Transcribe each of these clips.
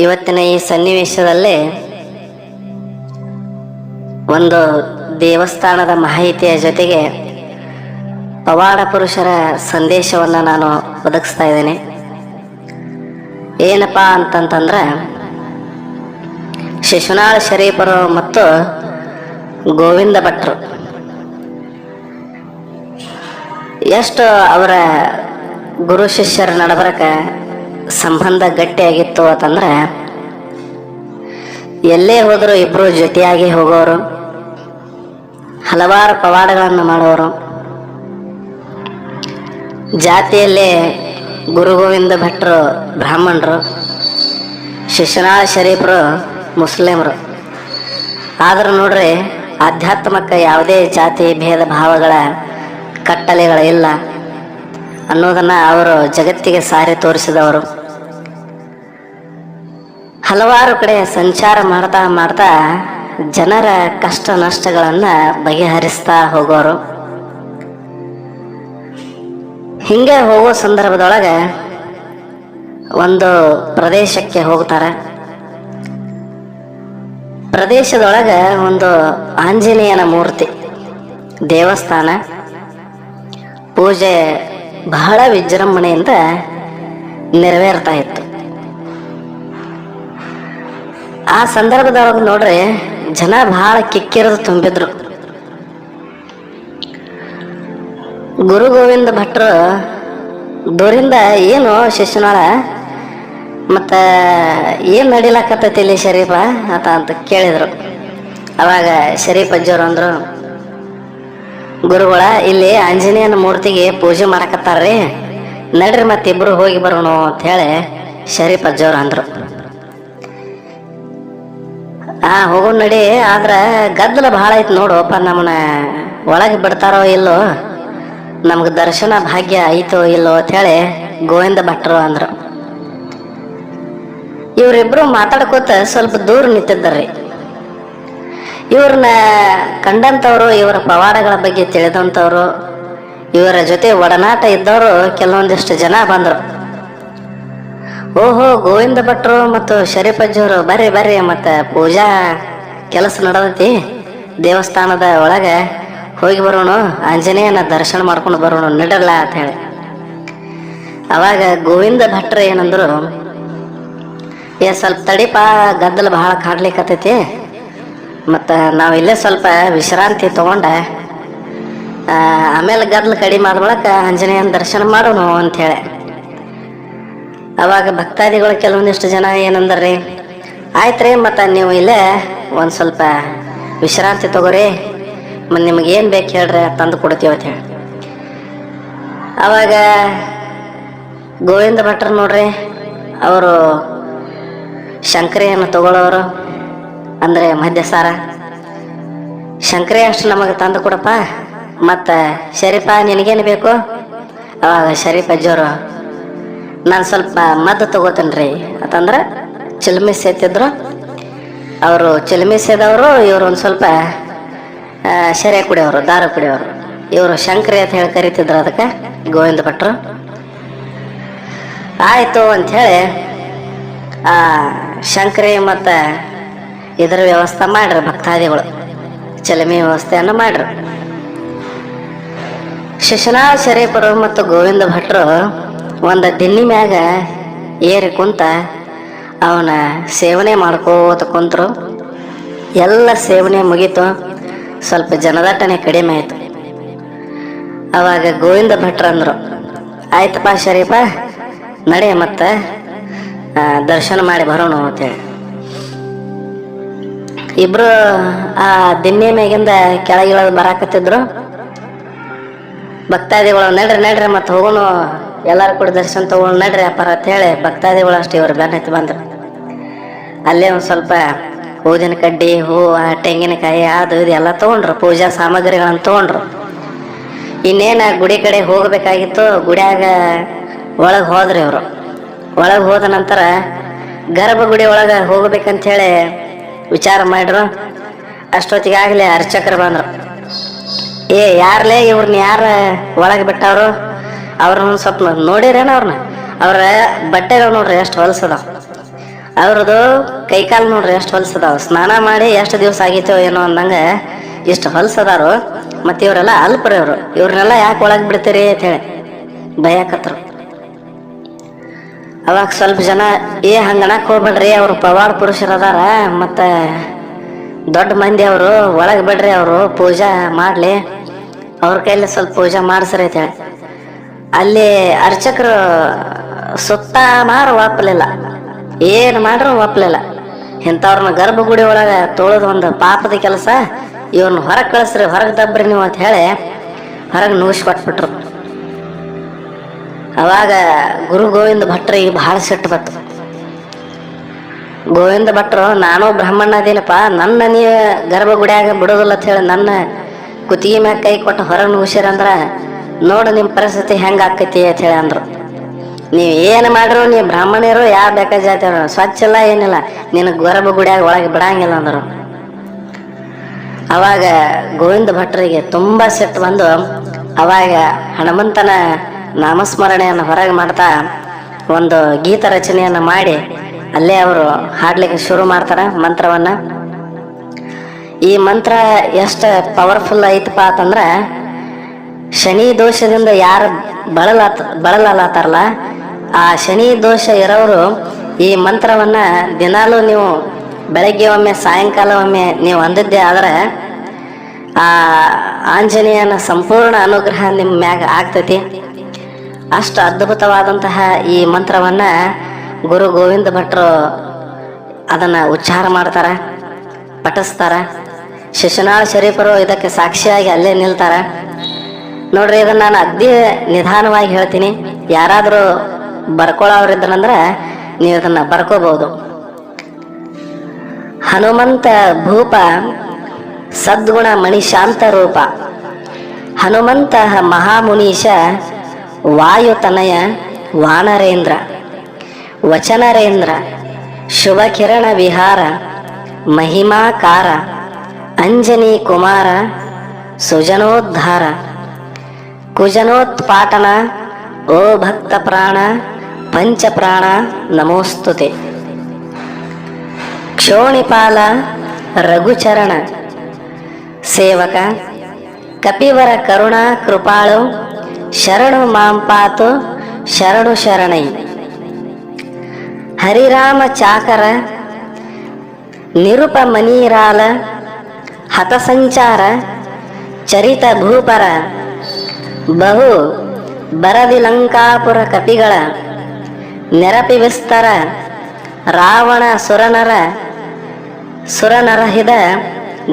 ಇವತ್ತಿನ ಈ ಸನ್ನಿವೇಶದಲ್ಲಿ ಒಂದು ದೇವಸ್ಥಾನದ ಮಾಹಿತಿಯ ಜೊತೆಗೆ ಪವಾಡ ಪುರುಷರ ಸಂದೇಶವನ್ನು ನಾನು ಒದಗಿಸ್ತಾ ಇದ್ದೇನೆ. ಏನಪ್ಪ ಅಂತಂತಂದ್ರೆ, ಶಿಶುನಾಳ ಶರೀಫರು ಮತ್ತು ಗೋವಿಂದ ಭಟ್ರು ಎಷ್ಟು ಅವರ ಗುರು ಶಿಷ್ಯರ ನಡಬರಕ ಸಂಬಂಧ ಗಟ್ಟಿಯಾಗಿತ್ತು ಅಂತಂದ್ರೆ, ಎಲ್ಲೇ ಹೋದರೂ ಇಬ್ಬರು ಜೊತೆಯಾಗಿ ಹೋಗೋರು, ಹಲವಾರು ಪವಾಡಗಳನ್ನು ಮಾಡೋರು. ಜಾತಿಯಲ್ಲೇ ಗುರು ಗೋವಿಂದ ಭಟ್ರು ಬ್ರಾಹ್ಮಣರು, ಶಿಶುನಾಳ ಶರೀಫರು ಮುಸ್ಲಿಮರು. ಆದರೂ ನೋಡ್ರಿ, ಆಧ್ಯಾತ್ಮಕ್ಕೆ ಯಾವುದೇ ಜಾತಿ ಭೇದ ಭಾವಗಳ ಕಟ್ಟಲೆಗಳಿಲ್ಲ ಅನ್ನೋದನ್ನು ಅವರು ಜಗತ್ತಿಗೆ ಸಾರಿ ತೋರಿಸಿದವರು. ಹಲವಾರು ಕಡೆ ಸಂಚಾರ ಮಾಡ್ತಾ ಮಾಡ್ತಾ ಜನರ ಕಷ್ಟ ನಷ್ಟಗಳನ್ನು ಬಗೆಹರಿಸ್ತಾ ಹೋಗೋರು. ಹಿಂಗೆ ಹೋಗೋ ಸಂದರ್ಭದೊಳಗೆ ಒಂದು ಪ್ರದೇಶಕ್ಕೆ ಹೋಗ್ತಾರೆ. ಪ್ರದೇಶದೊಳಗೆ ಒಂದು ಆಂಜನೇಯನ ಮೂರ್ತಿ ದೇವಸ್ಥಾನ, ಪೂಜೆ ಬಹಳ ವಿಜೃಂಭಣೆಯಿಂದ ನೆರವೇರ್ತಾ ಇತ್ತು. ಆ ಸಂದರ್ಭದೊಳಗೆ ನೋಡ್ರಿ, ಜನ ಬಹಳ ಕಿಕ್ಕಿರಿದು ತುಂಬಿದ್ರು. ಗುರು ಗೋವಿಂದ ಭಟ್ರು ದೂರಿಂದ, ಏನು ಶಿಶುನಾಳ ಮತ್ತ ಏನು ನಡಿಲಾಕತ್ತೈತಿ ಇಲ್ಲಿ ಶರೀಫ ಅಂತ ಕೇಳಿದ್ರು. ಅವಾಗ ಶರೀಫ್ ಅಜ್ಜವ್ರು ಅಂದ್ರು, ಗುರುಗಳ, ಇಲ್ಲಿ ಆಂಜನೇಯನ ಮೂರ್ತಿಗೆ ಪೂಜೆ ಮಾಡಕತ್ತಾರ್ರಿ, ನಡ್ರಿ ಮತ್ತಿಬ್ರು ಹೋಗಿ ಬರೋಣ ಅಂತ ಹೇಳಿ ಶರೀಫ್ ಅಜ್ಜವ್ರು ಅಂದ್ರು. ಹೋಗೋಣ ನಡಿ, ಆದ್ರೆ ಗದ್ದಲ ಭಾಳ ಐತಿ ನೋಡೋಪ್ಪ, ನಮ್ಮನ್ನ ಒಳಗೆ ಬಿಡ್ತಾರೋ ಇಲ್ಲೋ, ನಮ್ಗೆ ದರ್ಶನ ಭಾಗ್ಯ ಐತೋ ಇಲ್ಲೋ ಅಂತ ಹೇಳಿ ಗೋವಿಂದ ಭಟ್ರು ಅಂದ್ರು. ಇವರಿಬ್ರು ಮಾತಾಡ್ಕೋತ ಸ್ವಲ್ಪ ದೂರ ನಿಂತಿದ್ದಾರ್ರಿ. ಇವ್ರನ್ನ ಕಂಡಂಥವ್ರು, ಇವರ ಪವಾಡಗಳ ಬಗ್ಗೆ ತಿಳಿದಂಥವ್ರು, ಇವರ ಜೊತೆ ಒಡನಾಟ ಇದ್ದವರು ಕೆಲವೊಂದಿಷ್ಟು ಜನ ಬಂದರು. ಓಹೋ, ಗೋವಿಂದ ಭಟ್ರು ಮತ್ತು ಶರೀಫ್ ಅಜ್ಜವರು ಬರ್ರಿ ಬರ್ರಿ, ಮತ್ತು ಪೂಜಾ ಕೆಲಸ ನಡೆದೈತಿ, ದೇವಸ್ಥಾನದ ಒಳಗೆ ಹೋಗಿ ಬರೋಣ, ಆಂಜನೇಯನ ದರ್ಶನ ಮಾಡ್ಕೊಂಡು ಬರೋಣ, ನಡಲ್ಲ ಅಂತ ಹೇಳಿ. ಅವಾಗ ಗೋವಿಂದ ಭಟ್ರು ಏನಂದ್ರು, ಸ್ವಲ್ಪ ತಡಿಪ, ಗದ್ದಲ ಬಹಳ ಕಾಡ್ಲಿಕ್ಕತ್ತೈತಿ, ಮತ್ತು ನಾವು ಇಲ್ಲೇ ಸ್ವಲ್ಪ ವಿಶ್ರಾಂತಿ ತಗೊಂಡ ಆಮೇಲೆ ಗದ್ದಲ ಕಡಿಮೆ ಆದ ಬಳಿಕ ಆಂಜನೇಯನ ದರ್ಶನ ಮಾಡೋಣ ಅಂಥೇಳಿ. ಅವಾಗ ಭಕ್ತಾದಿಗಳು ಕೆಲವೊಂದಿಷ್ಟು ಜನ ಏನಂದ್ರಿ, ಆಯ್ತ್ರಿ, ಮತ್ತು ನೀವು ಇಲ್ಲೇ ಒಂದು ಸ್ವಲ್ಪ ವಿಶ್ರಾಂತಿ ತಗೋರಿ, ಮತ್ತು ನಿಮಗೇನು ಬೇಕು ಹೇಳ್ರಿ, ತಂದು ಕೊಡ್ತೀವಿ ಅಂತ ಹೇಳಿ. ಅವಾಗ ಗೋವಿಂದ ಭಟ್ರು ನೋಡ್ರಿ, ಅವರು ಶಂಕರಿಯನ್ನು ತಗೊಳ್ಳೋರು, ಅಂದರೆ ಮಧ್ಯಸಾರ, ಶಂಕರಿ ಅಷ್ಟು ನಮಗೆ ತಂದು ಕೊಡಪ್ಪ, ಮತ್ತು ಶರೀಫ ನಿನಗೇನು ಬೇಕು? ಅವಾಗ ಶರೀಫ್ ಅಜ್ಜವರು, ನಾನು ಸ್ವಲ್ಪ ಮದ್ದು ತಗೋತೇನ್ರಿ ಅಂತಂದ್ರೆ ಚಿಲ್ಮಿ ಸೇತಿದ್ರು. ಅವರು ಚಿಲ್ಮಿ ಸೇದವರು, ಇವರು ಒಂದು ಸ್ವಲ್ಪ ಶೆರೆ ಕುಡಿಯೋರು, ದಾರು ಕುಡಿಯೋರು. ಇವರು ಶಂಕರಿ ಅಂತ ಹೇಳಿ ಕರಿತಿದ್ರು ಅದಕ್ಕೆ ಗೋವಿಂದ ಭಟ್ರು. ಆಯಿತು ಅಂಥೇಳಿ ಶಂಕರಿ ಮತ್ತು ಇದರ ವ್ಯವಸ್ಥೆ ಮಾಡ್ರಿ, ಭಕ್ತಾದಿಗಳು ಚಲಮಿ ವ್ಯವಸ್ಥೆಯನ್ನು ಮಾಡ್ರಿ. ಶಿಶುನಾಳ ಶರೀಫರು ಮತ್ತು ಗೋವಿಂದ ಭಟ್ರು ಒಂದು ದಿನ್ನಿ ಮ್ಯಾಗ ಏರಿ ಕುಂತ ಅವನ ಸೇವನೆ ಮಾಡ್ಕೋತ ಕುಂತರು. ಎಲ್ಲ ಸೇವನೆ ಮುಗೀತು, ಸ್ವಲ್ಪ ಜನದಟ್ಟಣೆ ಕಡಿಮೆ ಆಯಿತು. ಅವಾಗ ಗೋವಿಂದ ಭಟ್ರು ಅಂದರು, ಆಯ್ತಪ್ಪ ಶರೀಫ, ನಡೆ ಮತ್ತು ದರ್ಶನ ಮಾಡಿ ಬರೋಣ ಅಂತೇಳಿ. ಇಬ್ರು ಆ ದಿನ್ನೆ ಮ್ಯಾಗಿಂದ ಕೆಳಗಿಳದು ಬರಾಕತ್ತಿದ್ರು. ಭಕ್ತಾದಿಗಳು, ನಡ್ರಿ ನಡ್ರಿ ಮತ್ತು ಹೋಗೋಣ, ಎಲ್ಲರೂ ಕೂಡ ದರ್ಶನ ತಗೊಂಡು ನಡ್ರಿ ಅಪ್ಪಾರ ಅಂತ ಹೇಳಿ ಭಕ್ತಾದಿಗಳು ಅಷ್ಟೇ ಇವರು ಬೆನ್ನತ್ತಿ ಬಂದರು. ಅಲ್ಲೇ ಒಂದು ಸ್ವಲ್ಪ ಊದಿನ ಕಡ್ಡಿ, ಹೂವು, ತೆಂಗಿನಕಾಯಿ, ಅದು ಇದು ಎಲ್ಲ ತೊಗೊಂಡ್ರು, ಪೂಜಾ ಸಾಮಗ್ರಿಗಳನ್ನು ತೊಗೊಂಡ್ರು. ಇನ್ನೇನು ಗುಡಿ ಕಡೆ ಹೋಗಬೇಕಾಗಿತ್ತು. ಗುಡಿಯಾಗ ಒಳಗೆ ಹೋದ್ರಿ ಅವರು. ಒಳಗೆ ಹೋದ ನಂತರ ಗರ್ಭಗುಡಿ ಒಳಗೆ ಹೋಗ್ಬೇಕಂಥೇಳಿ ವಿಚಾರ ಮಾಡ್ರು. ಅಷ್ಟೊತ್ತಿಗಾಗಲೇ ಅರ್ಚಕರು ಬಂದರು. ಯಾರ್ಲೇ ಇವ್ರನ್ನ ಯಾರು ಒಳಗೆ ಬಿಟ್ಟವರು? ಅವ್ರನ್ನ ಸ್ವಲ್ಪ ನೋಡಿರೇನ? ಅವ್ರ ಬಟ್ಟೆಗಳು ನೋಡ್ರಿ ಎಷ್ಟು ಹೊಲಸದ. ಅವ್ರದ್ದು ಕೈಕಾಲು ನೋಡ್ರಿ ಎಷ್ಟು ಹೊಲ್ಸದಾವ, ಸ್ನಾನ ಮಾಡಿ ಎಷ್ಟು ದಿವಸ ಆಗೈತೋ ಏನೋ ಅಂದಂಗೆ ಇಷ್ಟು ಹೊಲ್ಸದಾರು. ಮತ್ತು ಇವರೆಲ್ಲ ಅಲ್ಪರಿ ಅವರು, ಇವ್ರನ್ನೆಲ್ಲ ಯಾಕೆ ಒಳಗೆ ಬಿಡ್ತೀರಿ ಅಂತ ಹೇಳಿ ಭಯಕತ್ರು. ಅವಾಗ ಸ್ವಲ್ಪ ಜನ ಹಂಗಣಕ್ಕೆ ಹೋಗ್ಬೇಡ್ರಿ, ಅವರು ಪವಾಡ ಪುರುಷರು ಅದಾರ, ಮತ್ತು ದೊಡ್ಡ ಮಂದಿ ಅವರು, ಒಳಗೆ ಬಿಡ್ರಿ, ಅವರು ಪೂಜಾ ಮಾಡಲಿ, ಅವ್ರ ಕೈಲಿ ಸ್ವಲ್ಪ ಪೂಜೆ ಮಾಡಿಸ್ರಿ ಅಂತ ಹೇಳಿ ಅಲ್ಲಿ ಅರ್ಚಕರು ಸುತ್ತ ಮಾರು ಒಪ್ಪಲಿಲ್ಲ, ಏನು ಮಾಡ್ರು ಒಪ್ಪಲಿಲ್ಲ. ಇಂಥವ್ರನ್ನ ಗರ್ಭಗುಡಿ ಒಳಗೆ ತೊಳೆದು ಒಂದು ಪಾಪದ ಕೆಲಸ, ಇವ್ರನ್ನ ಹೊರಗೆ ಕಳಿಸ್ರಿ, ಹೊರಗೆ ದಬ್ರಿ ನೀವು ಅಂತ ಹೇಳಿ ಹೊರಗೆ ನೂಗಿಸ್ಕೊಟ್ಬಿಟ್ರು. ಅವಾಗ ಗುರು ಗೋವಿಂದ ಭಟ್ರಿಗೆ ಭಾಳ ಸಿಟ್ಟು ಬಂತು. ಗೋವಿಂದ ಭಟ್ರು, ನಾನು ಬ್ರಾಹ್ಮಣ ಅದೇನಪ್ಪ, ನನ್ನ ನೀ ಗರ್ಭಗುಡಿಯಾಗ ಬಿಡೋದಿಲ್ಲ ಅಂತ ಹೇಳಿ ನನ್ನ ಕುತ್ತಿಗೆ ಮ್ಯಾಗ ಕೈ ಕೊಟ್ಟು ಹೊರಗೆ ನುಗ್ಸಿರಂದ್ರ ನೋಡು ನಿಮ್ಮ ಪರಿಸ್ಥಿತಿ ಹೆಂಗೆ ಆಕೈತಿ ಅಂತ ಹೇಳಿ ಅಂದರು. ನೀವು ಏನು ಮಾಡ್ರು, ನೀವು ಬ್ರಾಹ್ಮಣರು ಯಾವ ಬೇಕಾ ಜಾತಿ ಸ್ವಚ್ಛ ಇಲ್ಲ ಏನಿಲ್ಲ, ನಿನ್ನ ಗರ್ಭಗುಡಿಯಾಗ ಒಳಗೆ ಬಿಡಂಗಿಲ್ಲ ಅಂದರು. ಅವಾಗ ಗೋವಿಂದ ಭಟ್ರಿಗೆ ತುಂಬ ಸಿಟ್ಟು ಬಂದು ಅವಾಗ ಹನುಮಂತನ ನಾಮಸ್ಮರಣೆಯನ್ನು ಹೊರಗೆ ಮಾಡ್ತಾ ಒಂದು ಗೀತ ರಚನೆಯನ್ನು ಮಾಡಿ ಅಲ್ಲೇ ಅವರು ಹಾಡ್ಲಿಕ್ಕೆ ಶುರು ಮಾಡ್ತಾರೆ ಮಂತ್ರವನ್ನು. ಈ ಮಂತ್ರ ಎಷ್ಟು ಪವರ್ಫುಲ್ ಐತಪ್ಪ ಅಂತಂದ್ರೆ, ಶನಿ ದೋಷದಿಂದ ಯಾರು ಬಳಲತ್ತಾರಲ್ಲ, ಆ ಶನಿ ದೋಷ ಇರೋರು ಈ ಮಂತ್ರವನ್ನು ದಿನಾಲೂ ನೀವು ಬೆಳಗ್ಗೆ ಒಮ್ಮೆ ಸಾಯಂಕಾಲ ಒಮ್ಮೆ ನೀವು ಅಂದಿದ್ದೆ ಆದರೆ ಆ ಆಂಜನೇಯನ ಸಂಪೂರ್ಣ ಅನುಗ್ರಹ ನಿಮ್ಮ ಮ್ಯಾಗ ಆಗ್ತೈತಿ. ಅಷ್ಟು ಅದ್ಭುತವಾದಂತಹ ಈ ಮಂತ್ರವನ್ನು ಗುರು ಗೋವಿಂದ ಭಟ್ರು ಅದನ್ನು ಉಚ್ಚಾರ ಮಾಡ್ತಾರೆ, ಪಠಿಸ್ತಾರೆ. ಶಿಶುನಾಳ ಶರೀಫರು ಇದಕ್ಕೆ ಸಾಕ್ಷಿಯಾಗಿ ಅಲ್ಲೇ ನಿಲ್ತಾರೆ. ನೋಡ್ರಿ, ಇದನ್ನು ನಾನು ಅಗ್ದಿ ನಿಧಾನವಾಗಿ ಹೇಳ್ತೀನಿ, ಯಾರಾದರೂ ಬರ್ಕೊಳ್ಳೋರಿದ್ರಂದ್ರೆ ನೀವು ಇದನ್ನು ಬರ್ಕೋಬಹುದು. ಹನುಮಂತ ಭೂಪ ಸದ್ಗುಣ ಮಣಿಶಾಂತ ರೂಪ, ಹನುಮಂತ ಮಹಾಮುನೀಶ ವಾಯುತನಯ ವಾನರೇಂದ್ರ, ವಚನರೇಂದ್ರ ಶುಭ ಕಿರಣ ವಿಹಾರ, ಮಹಿಮಾಕಾರ ಅಂಜನಿ ಕುಮಾರ, ಸುಜನೋದ್ಧಾರ ಕುಜನೋತ್ಪಾಟನ, ಓ ಭಕ್ತ ಪ್ರಾಣ ಪಂಚಪ್ರಾಣ ನಮೋಸ್ತುತೆ. ಕ್ಷೋಣಿಪಾಲ ರಘುಚರಣ ಸೇವಕ, ಕಪಿವರ ಕರುಣಾ ಕೃಪಾಳು, ಶರಣು ಮಾಂಪಾತು ಶರಣು ಶರಣೈ. ಹರಿರಾಮ ಚಾಕರ ನಿರುಪ ಮನೀರಾಲ, ಹತಸಂಚಾರ ಚರಿತ ಭೂಪರ, ಬಹು ಬರದಿ ಲಂಕಾಪುರ ಕಪಿಗಳ, ನೆರಪಿ ವಿಸ್ತರ ರಾವಣ ಸುರನರಹಿದ,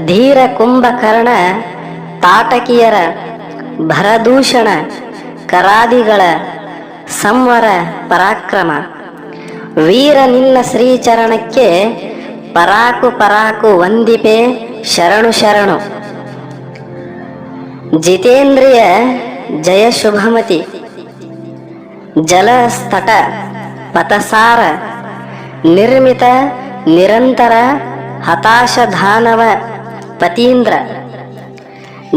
ಧೀರ ಕುಂಭಕರ್ಣ ತಾಟಕಿಯರ, ಭರದೂಷಣ ಕರಾದಿಗಳ ಸಂವರ ಪರಾಕ್ರಮ, ವೀರ ನಿನ್ನ ಶ್ರೀಚರಣಕ್ಕೆ ಪರಾಕು ಪರಾಕು ವಂದಿಪೆ ಶರಣು ಶರಣು. ಜಿತೇಂದ್ರಿಯ ಜಯ ಶುಭಮತಿ, ಜಲಸ್ತಟ ಪಥಸಾರ, ನಿರ್ಮಿತ ನಿರಂತರ ಹತಾಶಧಾನವ ಪತೀಂದ್ರ,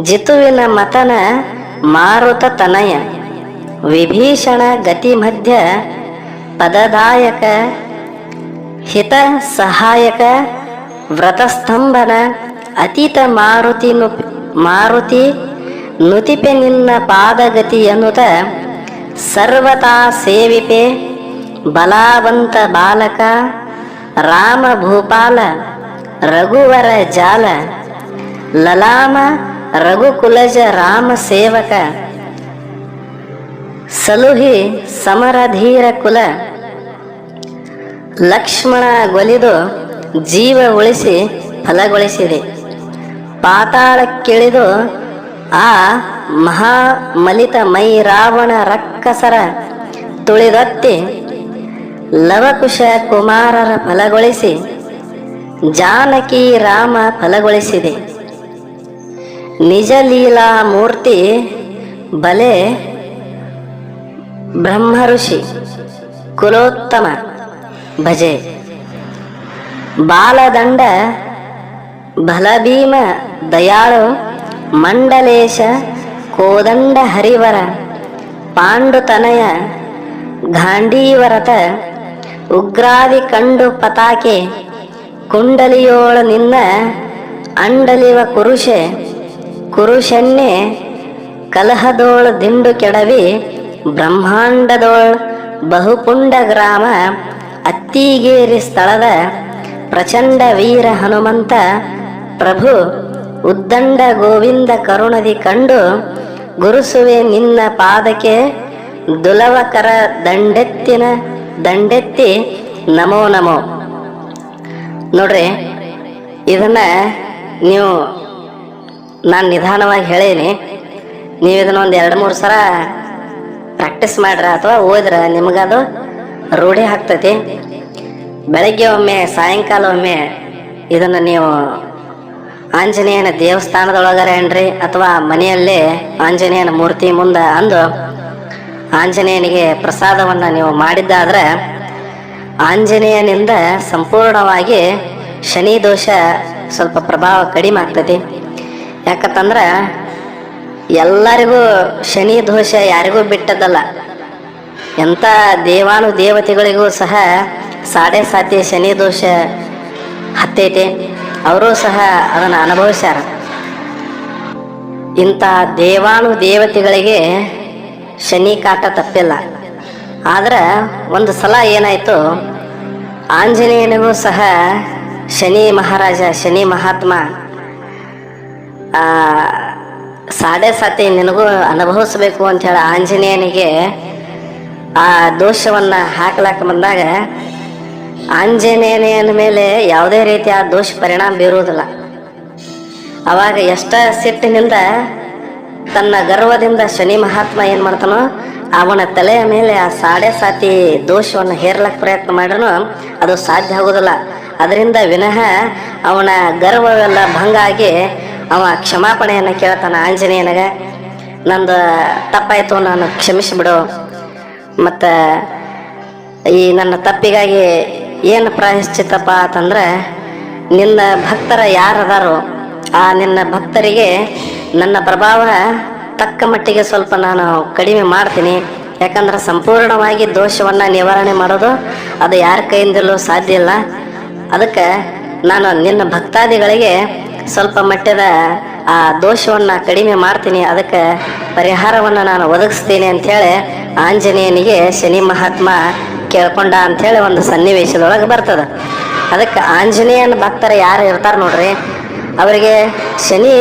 ಜಿತುವಿನ ಮತನ ಮಾರುತ ತನಯ, ವಿಭೀಷಣ ಗತಿ ಮಧ್ಯ ಪದದಾಯಕ, ಹಿತ ಸಹಾಯಕ ವ್ರತಸ್ತಂಭನ, ಅತೀತ ಮಾರುತಿ ನುತಿಪೆ ನಿನ್ನ ಪಾದಗತಿ ಎನ್ನುತ್ತ, ಸರ್ವತಾ ಸೇವಿಪೆ ಬಲಾವಂತ ಬಾಲಕ, ರಾಮ ಭೂಪಾಲ ರಘುವರ ಜಾಲ, ಲಲಾಮ ರಘುಕುಲಜ ರಾಮ ಸೇವಕ, ಸಲುಹಿ ಸಮರಧೀರ ಕುಲ, ಲಕ್ಷ್ಮಣ ಗೊಲಿದು ಜೀವ ಉಳಿಸಿ ಫಲಗೊಳಿಸಿದೆ, ಪಾತಾಳಕ್ಕಿಳಿದು ಆ ಮಹಾಮಲಿತ ಮೈ ರಾವಣ ರಕ್ಕಸರ ತುಳಿದೊತ್ತಿ, ಲವಕುಶ ಕುಮಾರರ ಫಲಗೊಳಿಸಿ ಜಾನಕಿ ರಾಮ ಫಲಗೊಳಿಸಿದೆ. ನಿಜ ಲೀಲಾ ಮೂರ್ತಿ ಬಲೆ ಬ್ರಹ್ಮಋಷಿ ಕುಲೋತ್ತಮ ಭಜೆ, ಬಾಲದಂಡ ಬಲಭೀಮ ದಯಾಳು ಮಂಡಲೇಶ ಕೋದಂಡ ಹರಿವರ, ಪಾಂಡುತನಯ ಗಾಂಡೀವರತ ಉಗ್ರಾದಿ ಕಂಡು ಪತಾಕೆ ಕುಂಡಲಿಯೋಳ ನಿನ್ನ ಅಂಡಲಿವ ಕುರುಷೆನ್ನೆ ಕಲಹದೋಳ ದಿಂಡು ಕೆಡವಿ ಬ್ರಹ್ಮಾಂಡದೋಳ್ ಬಹುಪುಂಡ ಗ್ರಾಮ ಅತ್ತಿಗೇರಿ ಸ್ಥಳದ ಪ್ರಚಂಡ ವೀರ ಹನುಮಂತ ಪ್ರಭು ಉದ್ದಂಡ ಗೋವಿಂದ ಕರುಣದಿ ಕಂಡು ಗುರುಸುವೆ ನಿನ್ನ ಪಾದಕ್ಕೆ ದುಲವಕರ ದಂಡೆತ್ತಿ ನಮೋ ನಮೋ. ನೋಡ್ರಿ, ಇದನ್ನ ನೀವು ನಾನು ನಿಧಾನವಾಗಿ ಹೇಳೀನಿ. ನೀವು ಇದನ್ನ ಒಂದು 2-3 ಸಲ ಪ್ರಾಕ್ಟೀಸ್ ಮಾಡ್ರ ಅಥವಾ ಓದ್ರ ನಿಮಗದು ರೂಢಿ ಆಗ್ತೈತಿ. ಬೆಳಗ್ಗೆ ಒಮ್ಮೆ ಸಾಯಂಕಾಲ ಒಮ್ಮೆ ಇದನ್ನು ನೀವು ಆಂಜನೇಯನ ದೇವಸ್ಥಾನದೊಳಗರ ಏನ್ರಿ ಅಥವಾ ಮನೆಯಲ್ಲೇ ಆಂಜನೇಯನ ಮೂರ್ತಿ ಮುಂದೆ ಅಂದು ಆಂಜನೇಯನಿಗೆ ಪ್ರಸಾದವನ್ನು ನೀವು ಮಾಡಿದ್ದಾದ್ರೆ ಆಂಜನೇಯನಿಂದ ಸಂಪೂರ್ಣವಾಗಿ ಶನಿ ದೋಷ ಸ್ವಲ್ಪ ಪ್ರಭಾವ ಕಡಿಮೆ ಆಗ್ತೈತಿ. ಯಾಕಂತಂದ್ರೆ ಎಲ್ಲರಿಗೂ ಶನಿ ದೋಷ ಯಾರಿಗೂ ಬಿಟ್ಟದಲ್ಲ. ಎಂಥ ದೇವತೆಗಳಿಗೂ ಸಹ 7.5 ಶನಿ ದೋಷ ಹತ್ತೈತಿ. ಅವರು ಸಹ ಅದನ್ನು ಅನುಭವಿಸ್ಯಾರ. ಇಂಥ ದೇವತೆಗಳಿಗೆ ಶನಿ ಕಾಟ ತಪ್ಪಿಲ್ಲ. ಆದ್ರೆ ಒಂದು ಸಲ ಏನಾಯ್ತು, ಆಂಜನೇಯನಿಗೂ ಸಹ ಶನಿ ಮಹಾರಾಜ, ಶನಿ ಮಹಾತ್ಮ 7.5 ನಿನಗೂ ಅನುಭವಿಸ್ಬೇಕು ಅಂತ ಹೇಳಿ ಆಂಜನೇಯನಿಗೆ ಆ ದೋಷವನ್ನ ಹಾಕ್ಲಾಕ ಬಂದಾಗ ಆಂಜನೇಯನ ಮೇಲೆ ಯಾವುದೇ ರೀತಿ ಆ ದೋಷ ಪರಿಣಾಮ ಬೀರುವುದಿಲ್ಲ. ಅವಾಗ ಎಷ್ಟ ಸಿಟ್ಟಿನಿಂದ ತನ್ನ ಗರ್ವದಿಂದ ಶನಿ ಮಹಾತ್ಮ ಏನ್ ಮಾಡ್ತಾನೋ ಅವನ ತಲೆಯ ಮೇಲೆ ಆ 7.5 ದೋಷವನ್ನು ಹೇರ್ಲಕ್ಕೆ ಪ್ರಯತ್ನ ಮಾಡ್ರೂ ಅದು ಸಾಧ್ಯ ಆಗೋದಿಲ್ಲ. ಅದರಿಂದ ವಿನಃ ಅವನ ಗರ್ವವೆಲ್ಲ ಭಂಗ ಆಗಿ ಅವ ಕ್ಷಮಾಪಣೆಯನ್ನು ಕೇಳ್ತಾನ ಆಂಜನೇಯನಿಗ. ನಂದು ತಪ್ಪಾಯ್ತು, ನಾನು ಕ್ಷಮಿಸಿಬಿಡು. ಮತ್ತು ಈ ನನ್ನ ತಪ್ಪಿಗಾಗಿ ಏನು ಪ್ರಾಯಶ್ಚಿತ್ತಪ್ಪ ಅಂತಂದ್ರೆ, ನಿನ್ನ ಭಕ್ತರ ಯಾರದಾರೋ ಆ ನಿನ್ನ ಭಕ್ತರಿಗೆ ನನ್ನ ಪ್ರಭಾವ ತಕ್ಕ ಮಟ್ಟಿಗೆ ಸ್ವಲ್ಪ ನಾನು ಕಡಿಮೆ ಮಾಡ್ತೀನಿ. ಯಾಕಂದ್ರೆ ಸಂಪೂರ್ಣವಾಗಿ ದೋಷವನ್ನು ನಿವಾರಣೆ ಮಾಡೋದು ಅದು ಯಾರ ಕೈಯಿಂದಲೂ ಸಾಧ್ಯ ಇಲ್ಲ. ಅದಕ್ಕೆ ನಾನು ನಿನ್ನ ಭಕ್ತಾದಿಗಳಿಗೆ ಸ್ವಲ್ಪ ಮಟ್ಟದ ಆ ದೋಷವನ್ನು ಕಡಿಮೆ ಮಾಡ್ತೀನಿ, ಅದಕ್ಕೆ ಪರಿಹಾರವನ್ನು ನಾನು ಒದಗಿಸ್ತೀನಿ ಅಂಥೇಳಿ ಆಂಜನೇಯನಿಗೆ ಶನಿ ಮಹಾತ್ಮ ಕೇಳ್ಕೊಂಡ ಅಂಥೇಳಿ ಒಂದು ಸನ್ನಿವೇಶದೊಳಗೆ ಬರ್ತದೆ. ಅದಕ್ಕೆ ಆಂಜನೇಯನ ಭಕ್ತರು ಯಾರು ಇರ್ತಾರೆ ನೋಡ್ರಿ, ಅವರಿಗೆ ಶನಿ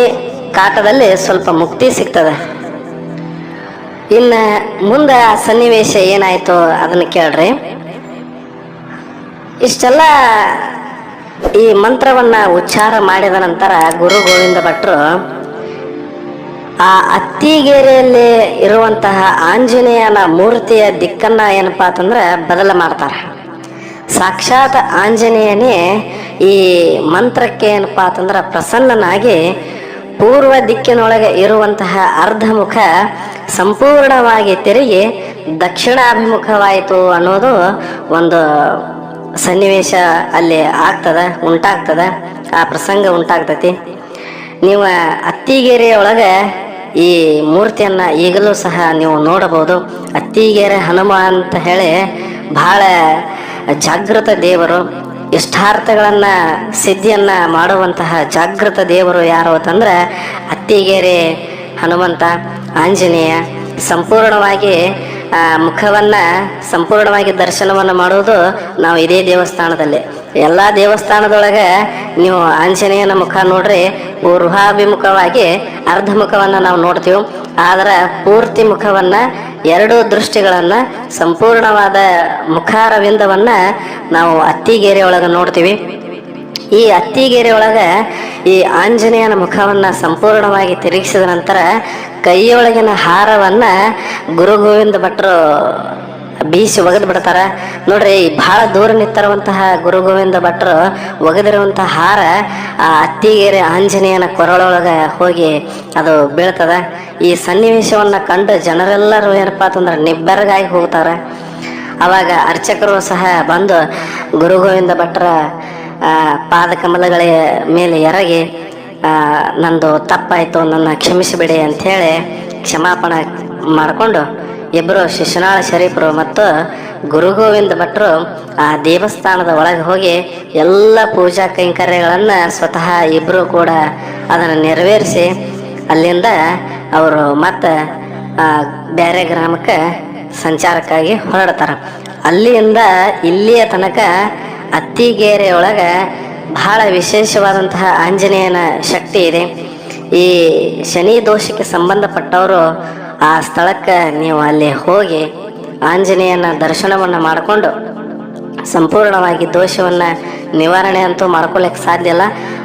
ಕಾಟದಲ್ಲಿ ಸ್ವಲ್ಪ ಮುಕ್ತಿ ಸಿಗ್ತದೆ. ಇನ್ನು ಮುಂದೆ ಆ ಸನ್ನಿವೇಶ ಏನಾಯ್ತು ಅದನ್ನು ಕೇಳ್ರಿ. ಇಷ್ಟೆಲ್ಲ ಈ ಮಂತ್ರವನ್ನ ಉಚ್ಚಾರ ಮಾಡಿದ ನಂತರ ಗುರು ಗೋವಿಂದ ಭಟ್ರು ಆ ಅತ್ತಿಗೆರೆಯಲ್ಲಿ ಇರುವಂತಹ ಆಂಜನೇಯನ ಮೂರ್ತಿಯ ದಿಕ್ಕನ್ನ ಏನಪ್ಪಾ ಅಂತಂದ್ರೆ ಬದಲ ಮಾಡ್ತಾರೆ. ಸಾಕ್ಷಾತ್ ಆಂಜನೇಯನೇ ಈ ಮಂತ್ರಕ್ಕೆ ಏನಪ್ಪಾ ಅಂತಂದ್ರೆ ಪ್ರಸನ್ನನಾಗಿ ಪೂರ್ವ ದಿಕ್ಕಿನೊಳಗೆ ಇರುವಂತಹ ಅರ್ಧಮುಖ ಸಂಪೂರ್ಣವಾಗಿ ತಿರುಗಿ ದಕ್ಷಿಣಾಭಿಮುಖವಾಯಿತು ಅನ್ನೋದು ಒಂದು ಸನ್ನಿವೇಶ ಅಲ್ಲಿ ಉಂಟಾಗ್ತದ. ಆ ಪ್ರಸಂಗ ಉಂಟಾಗ್ತತಿ. ನೀವು ಅತ್ತಿಗೆರೆಯ ಒಳಗೆ ಈ ಮೂರ್ತಿಯನ್ನ ಈಗಲೂ ಸಹ ನೀವು ನೋಡಬಹುದು. ಅತ್ತಿಗೆರೆ ಹನುಮ ಅಂತ ಹೇಳಿ ಬಹಳ ಜಾಗೃತ ದೇವರು, ಇಷ್ಟಾರ್ಥಗಳನ್ನ ಸಿದ್ಧಿಯನ್ನ ಮಾಡುವಂತಹ ಜಾಗೃತ ದೇವರು ಯಾರು ಅಂತಂದ್ರೆ ಅತ್ತಿಗೆರೆ ಹನುಮಂತ ಆಂಜನೇಯ. ಸಂಪೂರ್ಣವಾಗಿ ಮುಖವನ್ನ ಸಂಪೂರ್ಣವಾಗಿ ದರ್ಶನವನ್ನು ಮಾಡುವುದು ನಾವು ಇದೇ ದೇವಸ್ಥಾನದಲ್ಲಿ. ಎಲ್ಲ ದೇವಸ್ಥಾನದೊಳಗೆ ನೀವು ಆಂಜನೇಯನ ಮುಖ ನೋಡ್ರಿ ಪೂರ್ವಾಭಿಮುಖವಾಗಿ ಅರ್ಧ ಮುಖವನ್ನ ನಾವು ನೋಡ್ತೀವಿ. ಆದ್ರೆ ಪೂರ್ತಿ ಮುಖವನ್ನ 2 ದೃಷ್ಟಿಗಳನ್ನ ಸಂಪೂರ್ಣವಾದ ಮುಖಾರವಿಂದವನ್ನ ನಾವು ಅತ್ತಿಗೆರೆ ಒಳಗೆ ನೋಡ್ತೀವಿ. ಈ ಅತ್ತಿಗೆರೆ ಒಳಗೆ ಈ ಆಂಜನೇಯನ ಮುಖವನ್ನ ಸಂಪೂರ್ಣವಾಗಿ ತಿರುಗಿಸಿದ ನಂತರ ಕೈಯೊಳಗಿನ ಹಾರವನ್ನ ಗುರು ಗೋವಿಂದ ಭಟ್ರು ಬೀಸಿ ಒಗೆದು ಬಿಡ್ತಾರ. ನೋಡ್ರಿ, ಬಹಳ ದೂರ ನಿಂತಿರುವಂತಹ ಗುರು ಗೋವಿಂದ ಭಟ್ರು ಒಗೆದಿರುವಂತಹ ಹಾರ ಆ ಅತ್ತಿಗೆರೆ ಆಂಜನೇಯನ ಕೊರಳೊಳಗೆ ಹೋಗಿ ಅದು ಬೀಳ್ತದ. ಈ ಸನ್ನಿವೇಶವನ್ನ ಕಂಡು ಜನರೆಲ್ಲರೂ ಏನಪ್ಪಾ ಅಂತಂದ್ರೆ ನಿಬ್ಬೆರಗಾಗಿ ಹೋಗ್ತಾರೆ. ಅವಾಗ ಅರ್ಚಕರು ಸಹ ಬಂದು ಗುರು ಗೋವಿಂದ ಭಟ್ರ ಪಾದಕಮಲಗಳ ಮೇಲೆ ಎರಗಿ ನಂದು ತಪ್ಪಾಯಿತು, ನನ್ನ ಕ್ಷಮಿಸಿಬಿಡಿ ಅಂಥೇಳಿ ಕ್ಷಮಾಪಣೆ ಮಾಡಿಕೊಂಡು ಇಬ್ಬರು ಶಿಶುನಾಳ ಶರೀಫರು ಮತ್ತು ಗುರು ಗೋವಿಂದ ಭಟ್ರು ಆ ದೇವಸ್ಥಾನದ ಒಳಗೆ ಹೋಗಿ ಎಲ್ಲ ಪೂಜಾ ಕೈಂಕರ್ಯಗಳನ್ನು ಸ್ವತಃ ಇಬ್ಬರು ಕೂಡ ಅದನ್ನು ನೆರವೇರಿಸಿ ಅಲ್ಲಿಂದ ಅವರು ಮತ್ತೆ ಬೇರೆ ಗ್ರಾಮಕ್ಕೆ ಸಂಚಾರಕ್ಕಾಗಿ ಹೊರಡ್ತಾರೆ. ಅಲ್ಲಿಂದ ಇಲ್ಲಿಯ ತನಕ ಅತ್ತಿಗೆರೆ ಒಳಗೆ ಬಹಳ ವಿಶೇಷವಾದಂತಹ ಆಂಜನೇಯನ ಶಕ್ತಿ ಇದೆ. ಈ ಶನಿ ದೋಷಕ್ಕೆ ಸಂಬಂಧಪಟ್ಟವರು ಆ ಸ್ಥಳಕ್ಕೆ ನೀವು ಅಲ್ಲಿ ಹೋಗಿ ಆಂಜನೇಯನ ದರ್ಶನವನ್ನು ಮಾಡಿಕೊಂಡು ಸಂಪೂರ್ಣವಾಗಿ ದೋಷವನ್ನು ನಿವಾರಣೆ ಅಂತೂ ಮಾಡ್ಕೊಳ್ಳಿಕ್ಕೆ ಸಾಧ್ಯ ಇಲ್ಲ.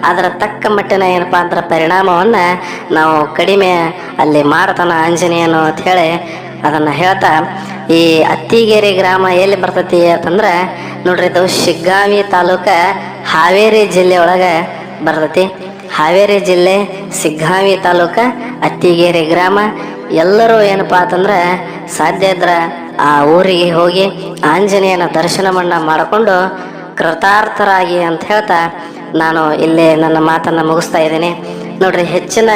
ಅದರ ತಕ್ಕ ಮಟ್ಟಿನ ಏನಪ್ಪ ಅಂದ್ರೆ ಪರಿಣಾಮವನ್ನು ನಾವು ಕಡಿಮೆ ಅಲ್ಲಿ ಮಾಡ್ತಾನ ಆಂಜನೇಯನು ಅಂಥೇಳಿ ಅದನ್ನು ಹೇಳ್ತಾ, ಈ ಅತ್ತಿಗೆರೆ ಗ್ರಾಮ ಎಲ್ಲಿ ಬರ್ತೈತಿ ಅಂತಂದ್ರೆ ನೋಡ್ರಿ, ಇದು ಶಿಗ್ಗಾಂವಿ ತಾಲೂಕು ಹಾವೇರಿ ಜಿಲ್ಲೆ ಒಳಗೆ ಬರ್ತೈತಿ. ಹಾವೇರಿ ಜಿಲ್ಲೆ ಶಿಗ್ಗಾಂವಿ ತಾಲೂಕು ಅತ್ತಿಗೆರೆ ಗ್ರಾಮ. ಎಲ್ಲರೂ ಏನಪ್ಪ ಅಂತಂದ್ರೆ ಸಾಧ್ಯ ಇದ್ರೆ ಆ ಊರಿಗೆ ಹೋಗಿ ಆಂಜನೇಯನ ದರ್ಶನವನ್ನು ಮಾಡಿಕೊಂಡು ಕೃತಾರ್ಥರಾಗಿ ಅಂತ ಹೇಳ್ತಾ ನಾನು ಇಲ್ಲಿ ನನ್ನ ಮಾತನ್ನು ಮುಗಿಸ್ತಾ ಇದ್ದೀನಿ. ನೋಡ್ರಿ, ಹೆಚ್ಚಿನ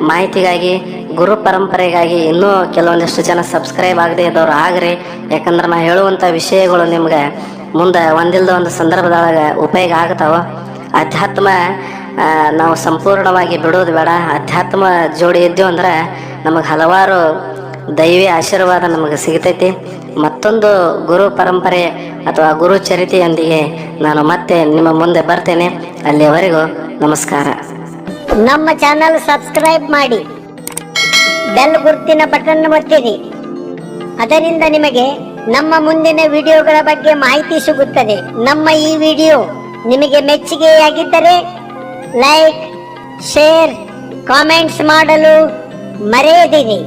ಮಾಹಿತಿಗಾಗಿ ಗುರು ಪರಂಪರೆಗಾಗಿ ಇನ್ನೂ ಕೆಲವೊಂದಿಷ್ಟು ಜನ ಸಬ್ಸ್ಕ್ರೈಬ್ ಆಗದೆ ಇದ್ದವ್ರು ಆಗ್ರಿ. ಯಾಕಂದ್ರೆ ನಾ ಹೇಳುವಂಥ ವಿಷಯಗಳು ನಿಮ್ಗೆ ಮುಂದೆ ಒಂದಿಲ್ಲದ ಒಂದು ಸಂದರ್ಭದೊಳಗೆ ಉಪಯೋಗ ಆಗ್ತಾವ. ಅಧ್ಯಾತ್ಮ ನಾವು ಸಂಪೂರ್ಣವಾಗಿ ಬಿಡೋದು ಬೇಡ. ಅಧ್ಯಾತ್ಮ ಜೋಡಿ ಇದ್ದೀವಿ ಅಂದ್ರೆ ನಮಗೆ ಹಲವಾರು ದೈವಿ ಆಶೀರ್ವಾದ ನಮಗೆ ಸಿಗ್ತೈತಿ. ಮತ್ತೊಂದು ಗುರು ಪರಂಪರೆ ಅಥವಾ ಗುರು ಚರಿತೆಯೊಂದಿಗೆ ನಾನು ಮತ್ತೆ ನಿಮ್ಮ ಮುಂದೆ ಬರ್ತೇನೆ. ಅಲ್ಲಿಯವರೆಗೂ ನಮಸ್ಕಾರ. ನಮ್ಮ ಚಾನಲ್ ಸಬ್ಸ್ಕ್ರೈಬ್ ಮಾಡಿ, ಬೆಲ್ ಗುರುತಿನ ಬಟನ್ ಒತ್ತಿರಿ. ಅದರಿಂದ ನಿಮಗೆ ನಮ್ಮ ಮುಂದಿನ ವಿಡಿಯೋಗಳ ಬಗ್ಗೆ ಮಾಹಿತಿ ಸಿಗುತ್ತದೆ. ನಮ್ಮ ಈ ವಿಡಿಯೋ ನಿಮಗೆ ಮೆಚ್ಚುಗೆಯಾಗಿದ್ದರೆ ಲೈಕ್, ಶೇರ್, ಕಾಮೆಂಟ್ಸ್ ಮಾಡಲು ಮರೆಯದಿರಿ.